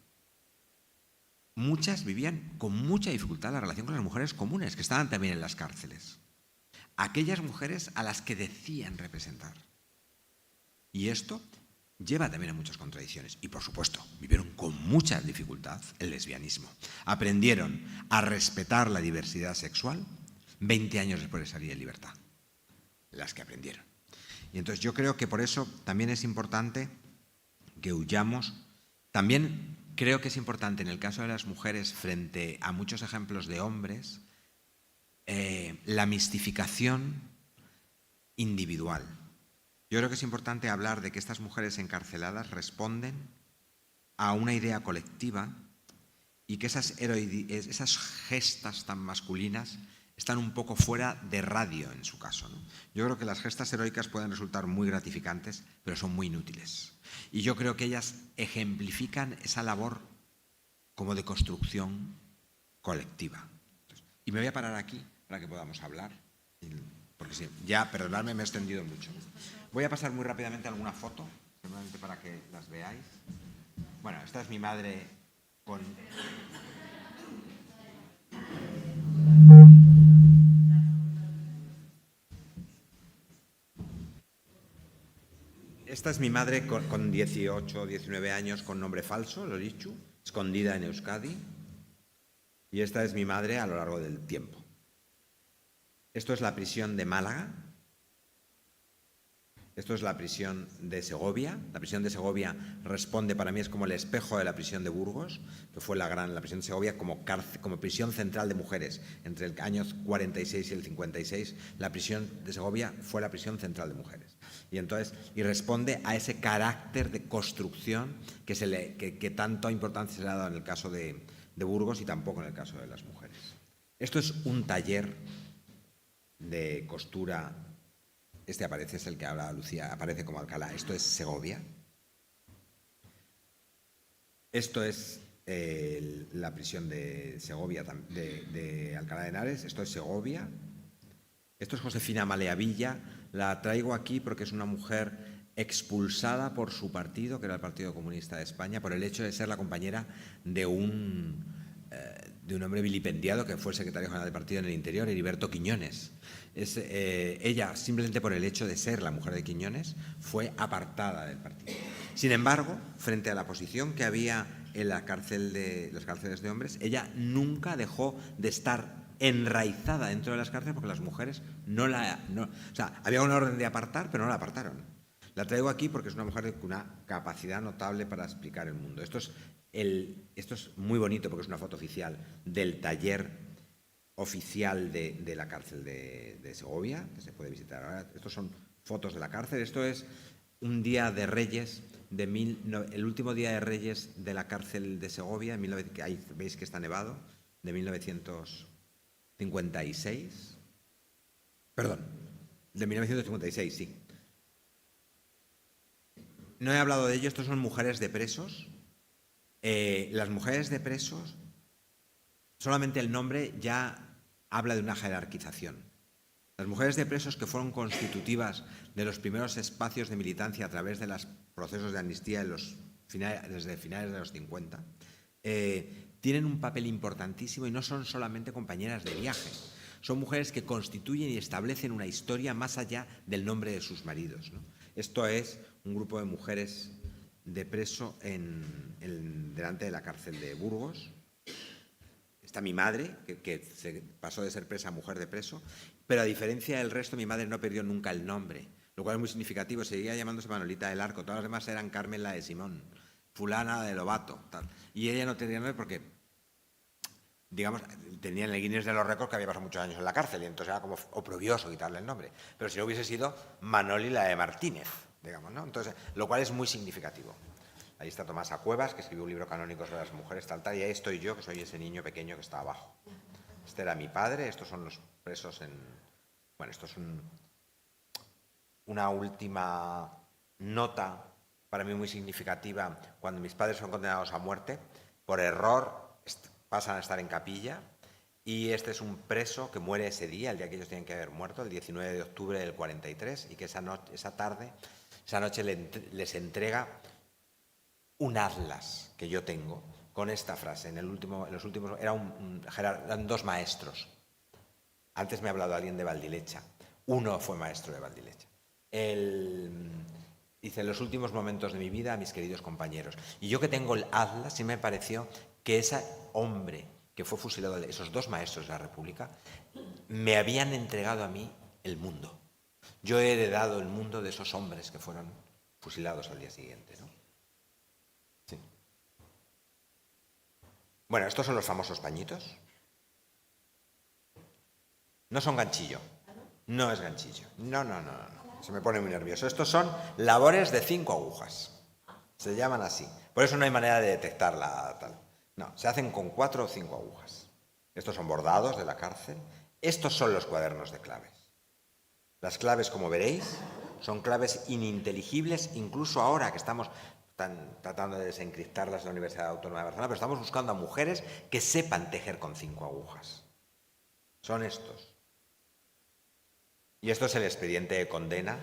Muchas vivían con mucha dificultad la relación con las mujeres comunes, que estaban también en las cárceles. Aquellas mujeres a las que decían representar. Y esto lleva también a muchas contradicciones. Y, por supuesto, vivieron con mucha dificultad el lesbianismo. Aprendieron a respetar la diversidad sexual 20 años después de salir en libertad. Las que aprendieron. Y entonces yo creo que por eso también es importante que huyamos. También creo que es importante en el caso de las mujeres, frente a muchos ejemplos de hombres, la mistificación individual. Yo creo que es importante hablar de que estas mujeres encarceladas responden a una idea colectiva y que esas gestas tan masculinas están un poco fuera de radio en su caso, ¿no? Yo creo que las gestas heroicas pueden resultar muy gratificantes, pero son muy inútiles. Y yo creo que ellas ejemplifican esa labor como de construcción colectiva. Y me voy a parar aquí para que podamos hablar, porque sí, ya, perdonadme, me he extendido mucho. Voy a pasar muy rápidamente alguna foto, simplemente para que las veáis. Bueno, esta es mi madre con... Esta es mi madre con 18 o 19 años con nombre falso, Lorichu, escondida en Euskadi. Y esta es mi madre a lo largo del tiempo. Esto es la prisión de Málaga. Esto es la prisión de Segovia. La prisión de Segovia responde, para mí, es como el espejo de la prisión de Burgos, que fue la prisión de Segovia como prisión central de mujeres. Entre el año 46 y el 56, la prisión de Segovia fue la prisión central de mujeres. Y responde a ese carácter de construcción que tanta importancia se le ha dado en el caso de Burgos y tampoco en el caso de las mujeres. Esto es un taller de costura. Este aparece, es el que habla Lucía, aparece como Alcalá. Esto es Segovia. Esto es la prisión de Segovia, de Alcalá de Henares. Esto es Segovia. Esto es Josefina Maleavilla. La traigo aquí porque es una mujer expulsada por su partido, que era el Partido Comunista de España, por el hecho de ser la compañera de un hombre vilipendiado que fue el secretario general del partido en el interior, Heriberto Quiñones. Ella, simplemente por el hecho de ser la mujer de Quiñones, fue apartada del partido. Sin embargo, frente a la posición que había en las cárceles de hombres, ella nunca dejó de estar enraizada dentro de las cárceles porque las mujeres había una orden de apartar, pero no la apartaron. La traigo aquí porque es una mujer con una capacidad notable para explicar el mundo. Esto es muy bonito porque es una foto oficial del taller oficial de la cárcel de Segovia, que se puede visitar ahora. Estos son fotos de la cárcel. Esto es un día de Reyes, el último día de Reyes de la cárcel de Segovia, que ahí veis que está nevado, de 1956. Perdón, de 1956, sí. No he hablado de ello, estos son mujeres de presos. Las mujeres de presos, solamente el nombre ya habla de una jerarquización. Las mujeres de presos, que fueron constitutivas de los primeros espacios de militancia a través de los procesos de amnistía desde finales de los 50, tienen un papel importantísimo y no son solamente compañeras de viaje. Son mujeres que constituyen y establecen una historia más allá del nombre de sus maridos, ¿no? Esto es un grupo de mujeres de preso delante de la cárcel de Burgos. Está mi madre, que se pasó de ser presa a mujer de preso, pero a diferencia del resto, mi madre no perdió nunca el nombre, lo cual es muy significativo. Seguía llamándose Manolita del Arco, todas las demás eran Carmen la de Simón, fulana de Lobato, tal. Y ella no tenía nombre porque, digamos, tenía en el Guinness de los récords que había pasado muchos años en la cárcel y entonces era como oprobioso quitarle el nombre. Pero si no hubiese sido Manoli la de Martínez, digamos, ¿no? Entonces, lo cual es muy significativo. Ahí está Tomasa Cuevas, que escribió un libro canónico sobre las mujeres, tal, y ahí estoy yo, que soy ese niño pequeño que está abajo. Este era mi padre, estos son los presos Bueno, esto es una última nota para mí muy significativa. Cuando mis padres son condenados a muerte, por error pasan a estar en capilla, y este es un preso que muere ese día, el día que ellos tienen que haber muerto, el 19 de octubre del 43, y que esa noche les entrega un atlas que yo tengo con esta frase. En los últimos eran dos maestros. Antes me ha hablado alguien de Valdilecha. Uno fue maestro de Valdilecha. Dice, en los últimos momentos de mi vida, mis queridos compañeros. Y yo que tengo el atlas, sí me pareció que ese hombre que fue fusilado, esos dos maestros de la República, me habían entregado a mí el mundo. Yo he heredado el mundo de esos hombres que fueron fusilados al día siguiente, ¿no? Sí. Bueno, estos son los famosos pañitos. No son ganchillo. No es ganchillo. No. Se me pone muy nervioso. Estos son labores de 5 agujas. Se llaman así. Por eso no hay manera de detectarla tal. No, se hacen con 4 o 5 agujas. Estos son bordados de la cárcel. Estos son los cuadernos de claves. Las claves, como veréis, son claves ininteligibles, incluso ahora que estamos tratando de desencriptarlas en la Universidad Autónoma de Barcelona, pero estamos buscando a mujeres que sepan tejer con 5 agujas. Son estos. Y esto es el expediente de condena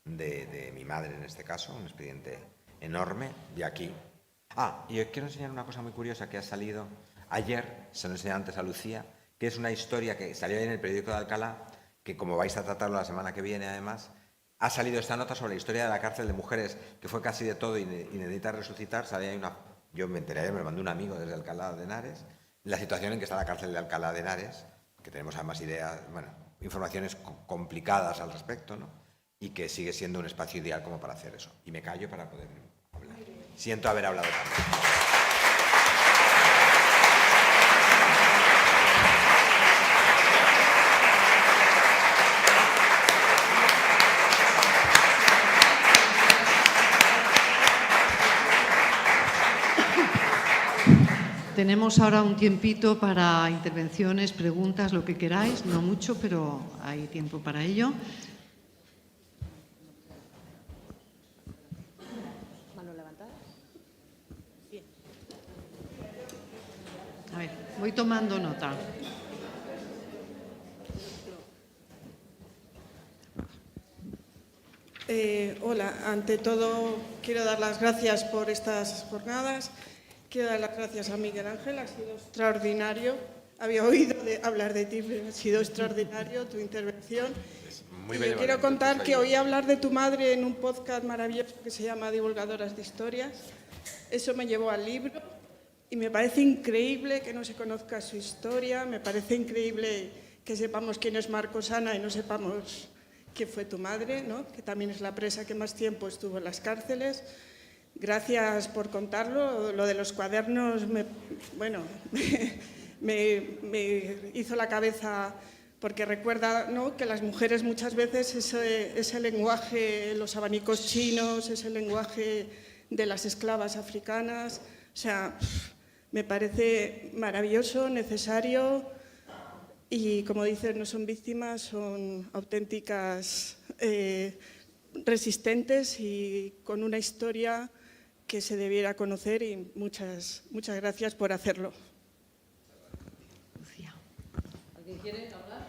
de mi madre, en este caso, un expediente enorme, de aquí. Y os quiero enseñar una cosa muy curiosa que ha salido ayer, se lo enseñé antes a Lucía, que es una historia que salió en el periódico de Alcalá, que como vais a tratarlo la semana que viene además, ha salido esta nota sobre la historia de la cárcel de mujeres, que fue casi de todo y necesita resucitar. Yo me enteré, me lo mandó un amigo desde Alcalá de Henares, la situación en que está la cárcel de Alcalá de Henares, que tenemos además informaciones complicadas al respecto, ¿no? Y que sigue siendo un espacio ideal como para hacer eso. Y me callo para poder hablar. Siento haber hablado tanto. Tenemos ahora un tiempito para intervenciones, preguntas, lo que queráis, no mucho, pero hay tiempo para ello. ¿Mano levantada? Bien. A ver, voy tomando nota. Hola, ante todo quiero dar las gracias por estas jornadas. Quiero dar las gracias a Miguel Ángel, ha sido extraordinario. Había oído hablar de ti, pero ha sido extraordinario tu intervención. Y yo quiero contar que oí hablar de tu madre en un podcast maravilloso que se llama Divulgadoras de Historias. Eso me llevó al libro y me parece increíble que no se conozca su historia, me parece increíble que sepamos quién es Marcos Ana y no sepamos quién fue tu madre, ¿no? Que también es la presa que más tiempo estuvo en las cárceles. Gracias por contarlo. Lo de los cuadernos me hizo la cabeza, porque recuerda, ¿no?, que las mujeres muchas veces ese lenguaje, los abanicos chinos, ese lenguaje de las esclavas africanas, o sea, me parece maravilloso, necesario y, como dices, no son víctimas, son auténticas resistentes y con una historia que se debiera conocer, y muchas gracias por hacerlo. Lucía. ¿Alguien quiere hablar?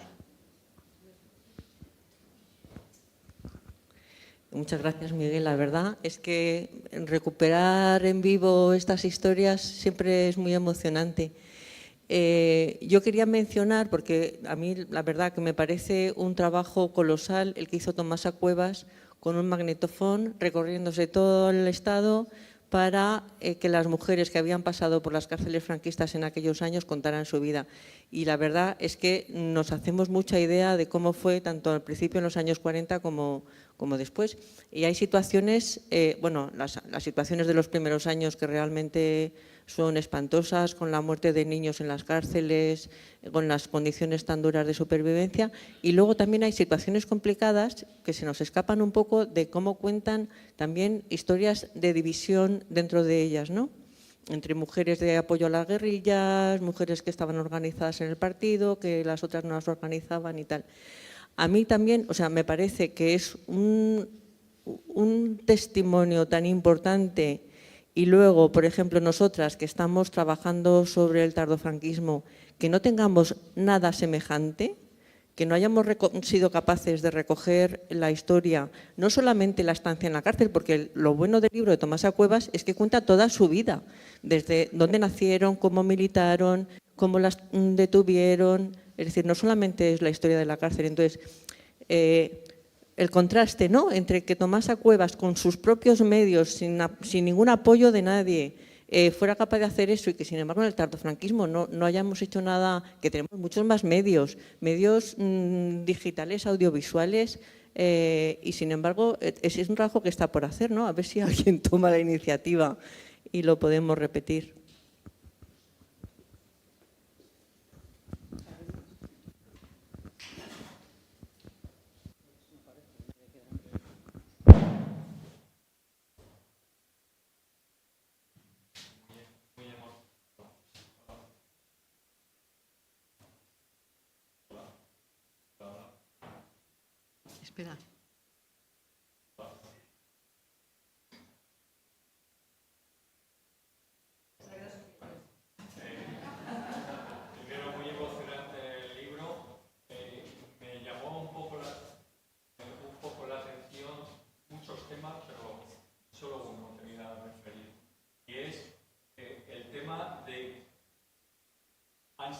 Muchas gracias, Miguel. La verdad es que recuperar en vivo estas historias siempre es muy emocionante. Yo quería mencionar, porque a mí la verdad que me parece un trabajo colosal el que hizo Tomasa Cuevas con un magnetofón recorriéndose todo el Estado para que las mujeres que habían pasado por las cárceles franquistas en aquellos años contaran su vida. Y la verdad es que nos hacemos mucha idea de cómo fue tanto al principio en los años 40 como después. Y hay situaciones, las situaciones de los primeros años que realmente son espantosas, con la muerte de niños en las cárceles, con las condiciones tan duras de supervivencia. Y luego también hay situaciones complicadas que se nos escapan un poco de cómo cuentan también historias de división dentro de ellas, ¿no? Entre mujeres de apoyo a las guerrillas, mujeres que estaban organizadas en el partido, que las otras no las organizaban y tal. A mí también, o sea, me parece que es un testimonio tan importante. Y luego, por ejemplo, nosotras que estamos trabajando sobre el tardofranquismo, que no tengamos nada semejante, que no hayamos sido capaces de recoger la historia, no solamente la estancia en la cárcel, porque lo bueno del libro de Tomasa Cuevas es que cuenta toda su vida, desde dónde nacieron, cómo militaron, cómo las detuvieron, es decir, no solamente es la historia de la cárcel. Entonces, el contraste, ¿no?, entre que Tomasa Cuevas, con sus propios medios, sin ningún apoyo de nadie, fuera capaz de hacer eso, y que sin embargo en el tardofranquismo no hayamos hecho nada, que tenemos muchos más medios digitales, audiovisuales, y sin embargo ese es un trabajo que está por hacer, ¿no? A ver si alguien toma la iniciativa y lo podemos repetir. Espera. Primero, muy emocionante el libro. Me llamó un poco la atención muchos temas, pero solo uno que me iba a referir. Y es el tema de han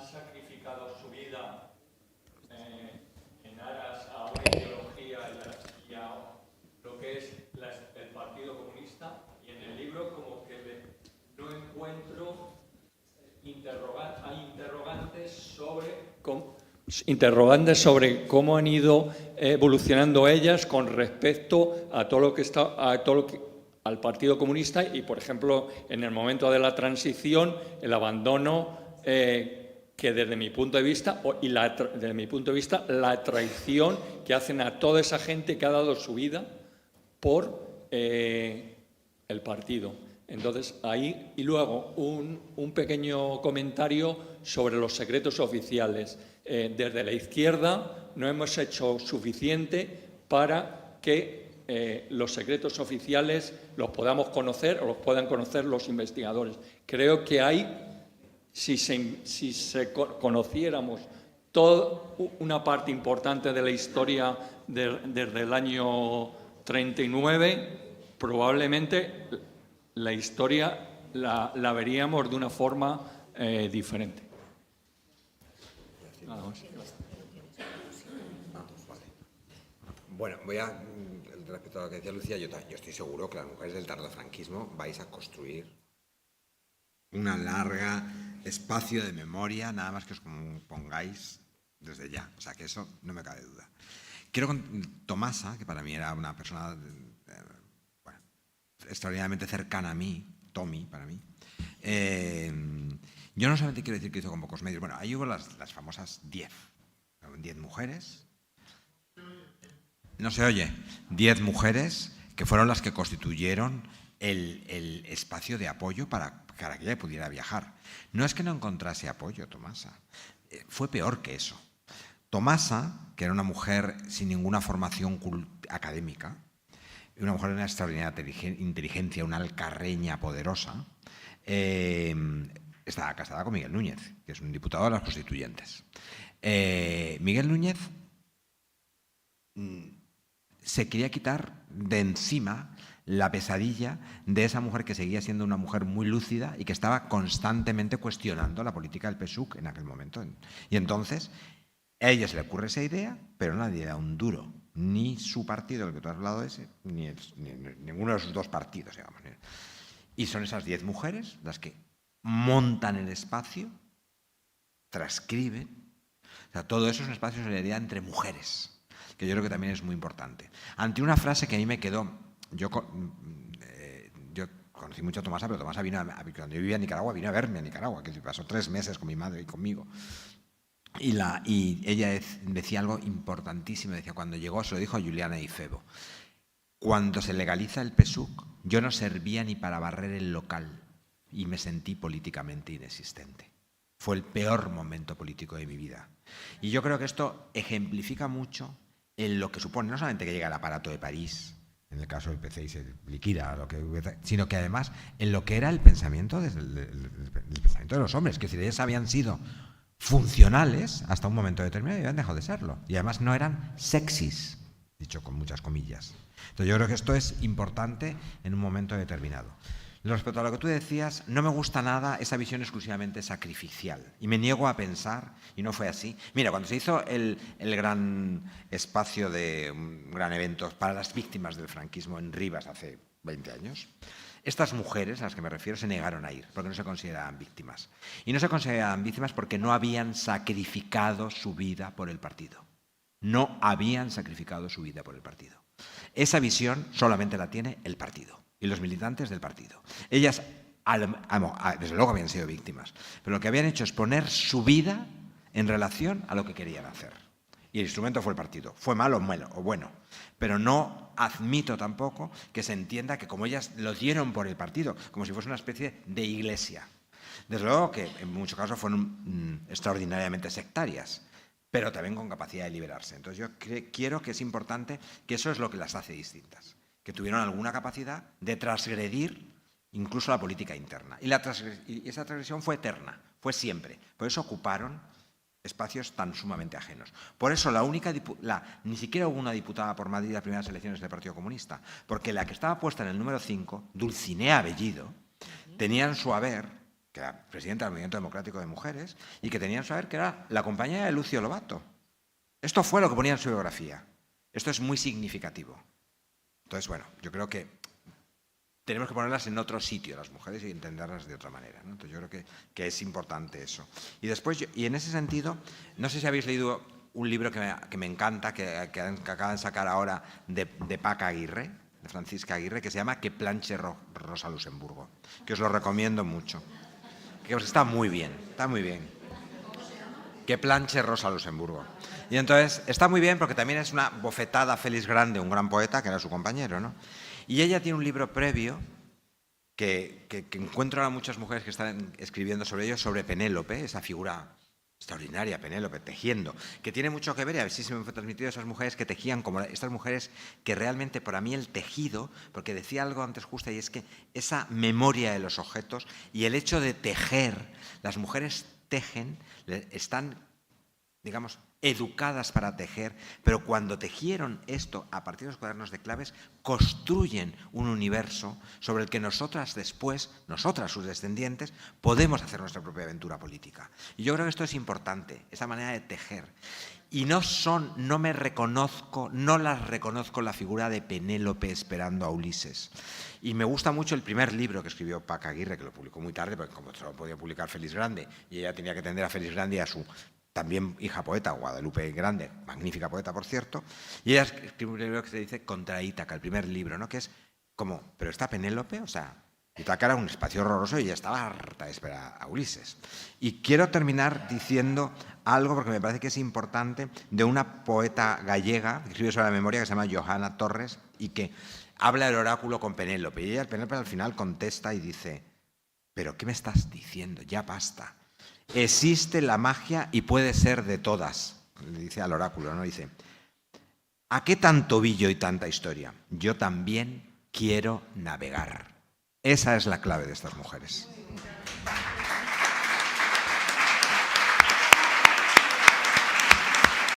sacrificado su vida en aras a una ideología y a lo que es el Partido Comunista, y en el libro como que no encuentro interrogantes sobre cómo han ido evolucionando ellas con respecto a todo lo que al Partido Comunista, y por ejemplo en el momento de la transición, el abandono que desde mi punto de vista, desde mi punto de vista, la traición que hacen a toda esa gente que ha dado su vida por el partido. Entonces, ahí, y luego un pequeño comentario sobre los secretos oficiales. Desde la izquierda no hemos hecho suficiente para que los secretos oficiales los podamos conocer o los puedan conocer los investigadores. Creo que hay, si conociéramos toda una parte importante de la historia desde el año 39, probablemente la historia la veríamos de una forma diferente. Nada más. Bueno, respecto a lo que decía Lucía, yo estoy seguro que las mujeres del tardofranquismo vais a construir una larga espacio de memoria, nada más que os pongáis desde ya. O sea, que eso no me cabe duda. Quiero con Tomasa, que para mí era una persona extraordinariamente cercana a mí, Tommy, para mí. Yo no solamente quiero decir que hizo con pocos medios. Bueno, ahí hubo las famosas 10 mujeres. No se oye. 10 mujeres que fueron las que constituyeron el espacio de apoyo para que ella pudiera viajar. No es que no encontrase apoyo, Tomasa. Fue peor que eso. Tomasa, que era una mujer sin ninguna formación académica, una mujer de una extraordinaria inteligencia, una alcarreña poderosa, estaba casada con Miguel Núñez, que es un diputado de las Constituyentes. Miguel Núñez se quería quitar de encima la pesadilla de esa mujer que seguía siendo una mujer muy lúcida y que estaba constantemente cuestionando la política del PSUC en aquel momento. Y entonces a ella se le ocurre esa idea, pero nadie le da un duro. Ni su partido, del que tú has hablado ese, ni ninguno de sus dos partidos, digamos. Y son esas 10 mujeres las que montan el espacio, transcriben. O sea, todo eso es un espacio de solidaridad entre mujeres, que yo creo que también es muy importante. Ante una frase que a mí me quedó, yo conocí mucho a Tomasa, pero Tomasa cuando yo vivía en Nicaragua, vino a verme a Nicaragua, que pasó 3 meses con mi madre y conmigo. Y ella decía algo importantísimo, decía, cuando llegó, se lo dijo a Juliana y Febo, cuando se legaliza el PSUC, yo no servía ni para barrer el local y me sentí políticamente inexistente. Fue el peor momento político de mi vida. Y yo creo que esto ejemplifica mucho en lo que supone, no solamente que llega el aparato de París, en el caso del PC y se liquida, sino que además en lo que era el pensamiento, el pensamiento de los hombres, que si ellos habían sido funcionales hasta un momento determinado y habían dejado de serlo. Y además no eran sexys, dicho con muchas comillas. Entonces yo creo que esto es importante en un momento determinado. Respecto a lo que tú decías, no me gusta nada esa visión exclusivamente sacrificial. Y me niego a pensar, y no fue así. Mira, cuando se hizo el gran espacio de un gran evento para las víctimas del franquismo en Rivas hace 20 años, estas mujeres a las que me refiero se negaron a ir, porque no se consideraban víctimas. Y no se consideraban víctimas porque no habían sacrificado su vida por el partido. No habían sacrificado su vida por el partido. Esa visión solamente la tiene el partido y los militantes del partido. Ellas, desde luego, habían sido víctimas, pero lo que habían hecho es poner su vida en relación a lo que querían hacer. Y el instrumento fue el partido. Fue malo o bueno, pero no admito tampoco que se entienda que como ellas lo dieron por el partido, como si fuese una especie de iglesia. Desde luego que en muchos casos fueron extraordinariamente sectarias, pero también con capacidad de liberarse. Entonces yo quiero que es importante que eso es lo que las hace distintas, que tuvieron alguna capacidad de transgredir incluso la política interna. Y esa transgresión fue eterna, fue siempre. Por eso ocuparon espacios tan sumamente ajenos. Por eso ni siquiera hubo una diputada por Madrid en las primeras elecciones del Partido Comunista, porque la que estaba puesta en el número 5, Dulcinea Bellido, tenía en su haber, que era presidenta del Movimiento Democrático de Mujeres, y que tenía en su haber que era la compañera de Lucio Lobato. Esto fue lo que ponía en su biografía. Esto es muy significativo. Entonces, bueno, yo creo que tenemos que ponerlas en otro sitio, las mujeres, y entenderlas de otra manera, ¿no? Entonces yo creo que es importante eso. Y después, y en ese sentido, no sé si habéis leído un libro que me encanta, que acaban de sacar ahora de Paca Aguirre, de Francisca Aguirre, que se llama Que planche Rosa Luxemburgo, que os lo recomiendo mucho. Que está muy bien, está muy bien. Que planche Rosa Luxemburgo. Y entonces está muy bien porque también es una bofetada a Félix Grande, un gran poeta, que era su compañero, ¿no? Y ella tiene un libro previo que encuentro a muchas mujeres que están escribiendo sobre ello, sobre Penélope, esa figura extraordinaria, Penélope, tejiendo, que tiene mucho que ver, y a ver si se me fue transmitido, esas mujeres que tejían, como estas mujeres que realmente, para mí, el tejido, porque decía algo antes justo, y es que esa memoria de los objetos y el hecho de tejer, las mujeres tejen, están, digamos, educadas para tejer, pero cuando tejieron esto a partir de los cuadernos de claves, construyen un universo sobre el que nosotras después, nosotras, sus descendientes, podemos hacer nuestra propia aventura política. Y yo creo que esto es importante, esa manera de tejer. Y no las reconozco la figura de Penélope esperando a Ulises. Y me gusta mucho el primer libro que escribió Paca Aguirre, que lo publicó muy tarde, porque como solo podía publicar Félix Grande, y ella tenía que atender a Félix Grande y a su también hija poeta, Guadalupe Grande, magnífica poeta, por cierto, y ella escribe un libro que se dice Contra Ítaca, el primer libro, ¿no? Que es como, pero está Penélope, o sea, Ítaca era un espacio horroroso y ella estaba harta de esperar a Ulises. Y quiero terminar diciendo algo, porque me parece que es importante, de una poeta gallega que escribe sobre la memoria, que se llama Johanna Torres, y que habla del oráculo con Penélope. Y ella, Penélope, al final contesta y dice, ¿pero qué me estás diciendo? Ya basta. Existe la magia y puede ser de todas, le dice al oráculo, ¿no? Dice, ¿a qué tanto billo y tanta historia? Yo también quiero navegar. Esa es la clave de estas mujeres.